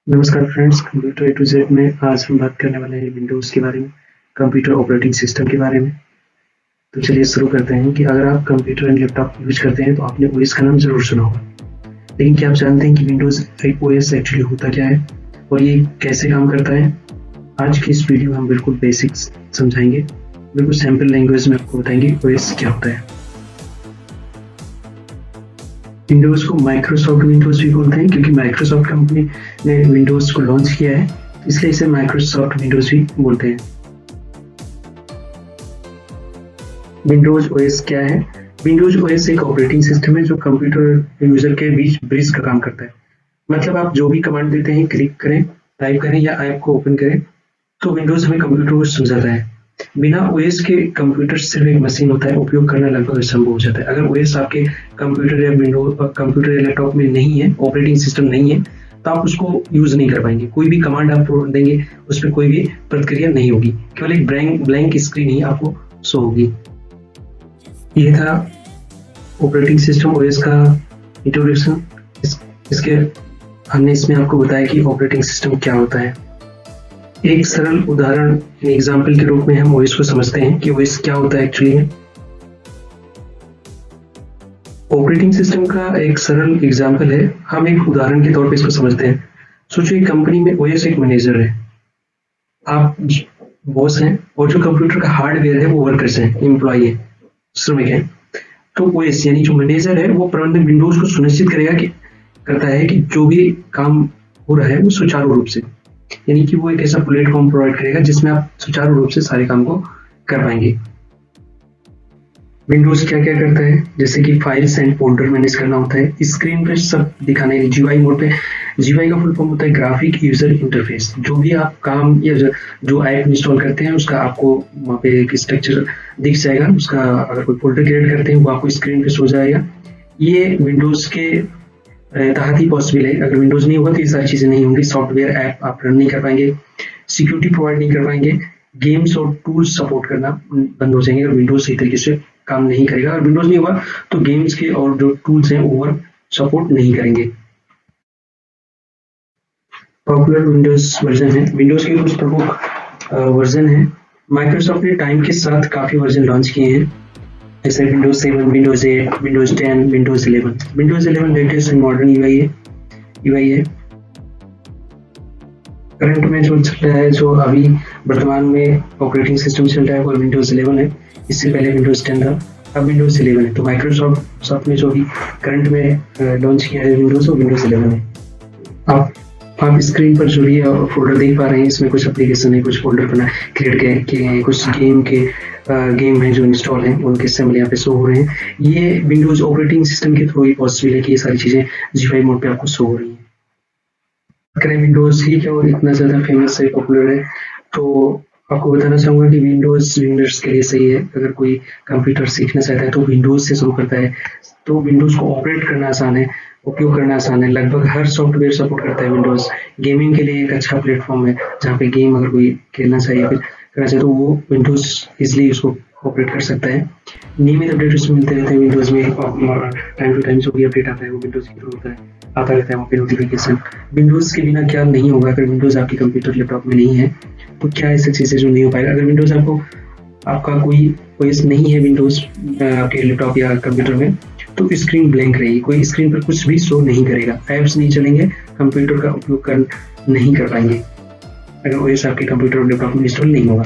नमस्कार friends, computer A to Z में आज हम बात करने वाले हैं विंडोज़ के बारे में, कंप्यूटर ऑपरेटिंग सिस्टम के बारे में। तो चलिए शुरू करते हैं कि अगर आप कंप्यूटर एंड लैपटॉप यूज करते हैं तो आपने ओएस का नाम ज़रूर सुना होगा। लेकिन क्या आप जानते हैं कि विंडोज़ ओएस एक्चुअली होता क्या है और ये कैसे काम करता है? आज की इस वीडियो में हम बिल्कुल बेसिक्स समझाएंगे, बिल्कुल सिंपल लैंग्वेज में आपको बताएंगे ओएस क्या होता है। विंडोज़ को माइक्रोसॉफ्ट विंडोज़ भी बोलते हैं क्योंकि माइक्रोसॉफ्ट कंपनी ने विंडोज़ को लॉन्च किया है, इसलिए इसे माइक्रोसॉफ्ट विंडोज़ भी बोलते हैं। विंडोज़ ओएस क्या है? विंडोज़ ओएस एक ऑपरेटिंग सिस्टम है जो कंप्यूटर यूजर के बीच ब्रिज का काम करता है। मतलब आप जो भी कमांड देते हैं, क्लिक करें, टाइप करें या ऐप को ओपन करें, तो विंडोज़ हमें कंप्यूटर को समझाता है। बिना ओएस के कंप्यूटर सिर्फ एक मशीन होता है, उपयोग करना लगभग असंभव हो जाता है। अगर ओएस आपके कंप्यूटर या कंप्यूटर या लैपटॉप में नहीं है, ऑपरेटिंग सिस्टम नहीं है, तो आप उसको यूज नहीं कर पाएंगे। कोई भी कमांड आप देंगे, उस पर कोई भी प्रतिक्रिया नहीं होगी, केवल एक ब्लैंक स्क्रीन ही आपको शो होगी। ये था ऑपरेटिंग सिस्टम ओएस का इंट्रोडक्शन। इसके हमने इसमें आपको बताया कि ऑपरेटिंग सिस्टम क्या होता है। एक सरल उदाहरण एग्जाम्पल के रूप में हम ओएस को समझते हैं कि ओएस क्या होता है एक्चुअली में। ऑपरेटिंग सिस्टम का एक सरल एग्जाम्पल है, हम एक उदाहरण के तौर पे इसको समझते हैं। सोचिए कंपनी में ओएस एक मैनेजर है, आप बॉस हैं और जो कंप्यूटर का हार्डवेयर है वो वर्कर्स हैं, एम्प्लॉय है, श्रमिक है। तो ओएस यानी जो मैनेजर है वो प्रबंधक विंडोज को सुनिश्चित करता है कि जो भी काम हो रहा है वो सुचारू रूप से, यानी कि वो एक ऐसा प्लेटफॉर्म प्रोवाइड करेगा जिसमें आप सुचारू रूप से सारे काम को कर पाएंगे। विंडोज क्या क्या करता है, जैसे कि फाइल्स एंड फोल्डर मैनेज करना होता है, स्क्रीन पे सब दिखाना है जीयूआई मोड पे। जीयूआई का फुल फॉर्म होता है ग्राफिक यूजर इंटरफेस। जो भी आप काम या जो ऐप इंस्टॉल करते हैं उसका आपको वहाँ पे एक स्ट्रक्चर दिख जाएगा, उसका अगर कोई फोल्डर क्रिएट करते हैं वो आपको स्क्रीन पे शो जाएगा। ये विंडोज के तहत ही पॉसिबल है। अगर विंडोज नहीं होगा तो ये सारी चीजें नहीं होंगी। सॉफ्टवेयर ऐप आप रन नहीं कर पाएंगे, सिक्योरिटी प्रोवाइड नहीं कर पाएंगे, गेम्स और टूल्स सपोर्ट करना बंद हो जाएंगे अगर विंडोज सही तरीके से काम नहीं करेगा। अगर विंडोज नहीं होगा तो गेम्स के और जो टूल्स हैं ओवर सपोर्ट नहीं करेंगे। पॉपुलर विंडोज वर्जन है, विंडोज के कुछ प्रमुख वर्जन है। माइक्रोसॉफ्ट ने टाइम के साथ काफी वर्जन लॉन्च किए हैं, जैसे Windows 7, Windows 8, Windows 10, Windows 11। Windows 11 latest and modern UI है। करंट में जो चल रहा है, जो अभी वर्तमान में ऑपरेटिंग सिस्टम चल रहा है वो विंडोज 11 है। इससे पहले विंडोज 10 था, अब विंडोज 11 है। तो माइक्रोसॉफ्ट ने जो भी करंट में लॉन्च किया है विंडोज, वो विंडोज 11 है। आप स्क्रीन पर जो भी फोल्डर देख पा रहे हैं, इसमें कुछ एप्लीकेशन है, कुछ फोल्डर क्रिएट किए हैं, कुछ गेम है जो इंस्टॉल हैं, उनके असेंबली यहाँ पे शो हो रहे हैं। ये विंडोज ऑपरेटिंग सिस्टम के थ्रू ही पॉसिबल है कि ये सारी चीजें जीयूआई मोड पे आपको शो हो रही है। विंडोज ही क्यों इतना ज्यादा फेमस है, पॉपुलर है, तो आपको बताना चाहूंगा कि विंडोज विंडर्स के लिए सही है। अगर कोई कंप्यूटर सीखना चाहता है तो विंडोज से शुरू करता है, तो विंडोज को ऑपरेट करना आसान है, उपयोग करना आसान है। लगभग हर सॉफ्टवेयर सपोर्ट करता है विंडोज। गेमिंग के लिए एक अच्छा प्लेटफॉर्म है, जहाँ पे गेम अगर कोई खेलना चाहिए फिर करना चाहिए तो वो विंडोज इजिली उसको ऑपरेट कर सकता है। नियमित अपडेट उसमें मिलते रहते हैं विंडोज में, टाइम टू टाइम जो भी अपडेट आता है वो विंडोज के थ्रू आता रहता है वहाँ पे नोटिफिकेशन। विंडोज के बिना क्या नहीं होगा, अगर विंडोज आपके कंप्यूटर लैपटॉप में नहीं है तो क्या ऐसी चीजें जो नहीं हो पाएगा। अगर विंडोज आपका कोई ओएस नहीं है विंडोज आपके लैपटॉप या कंप्यूटर में, तो स्क्रीन ब्लैंक रहेगी, कोई स्क्रीन पर कुछ भी शो नहीं करेगा, ऐप्स नहीं चलेंगे, कंप्यूटर का उपयोग नहीं कर पाएंगे अगर ओएस आपके कंप्यूटर और लैपटॉप में इंस्टॉल नहीं होगा।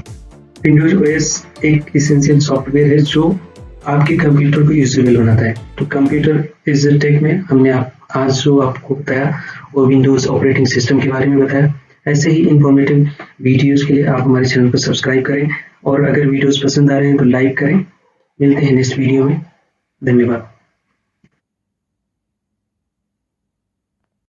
विंडोज ओएस एक एसेंशियल सॉफ्टवेयर है जो आपके कंप्यूटर को यूजेबल बनाता है। तो कंप्यूटर इज टेक में हमने आज जो आपको बताया वो विंडोज ऑपरेटिंग सिस्टम के बारे में बताया। ऐसे ही इंफॉर्मेटिव वीडियोस के लिए आप हमारे चैनल को सब्सक्राइब करें और अगर वीडियोस पसंद आ रहे हैं तो लाइक करें। मिलते हैं नेक्स्ट वीडियो में, धन्यवाद।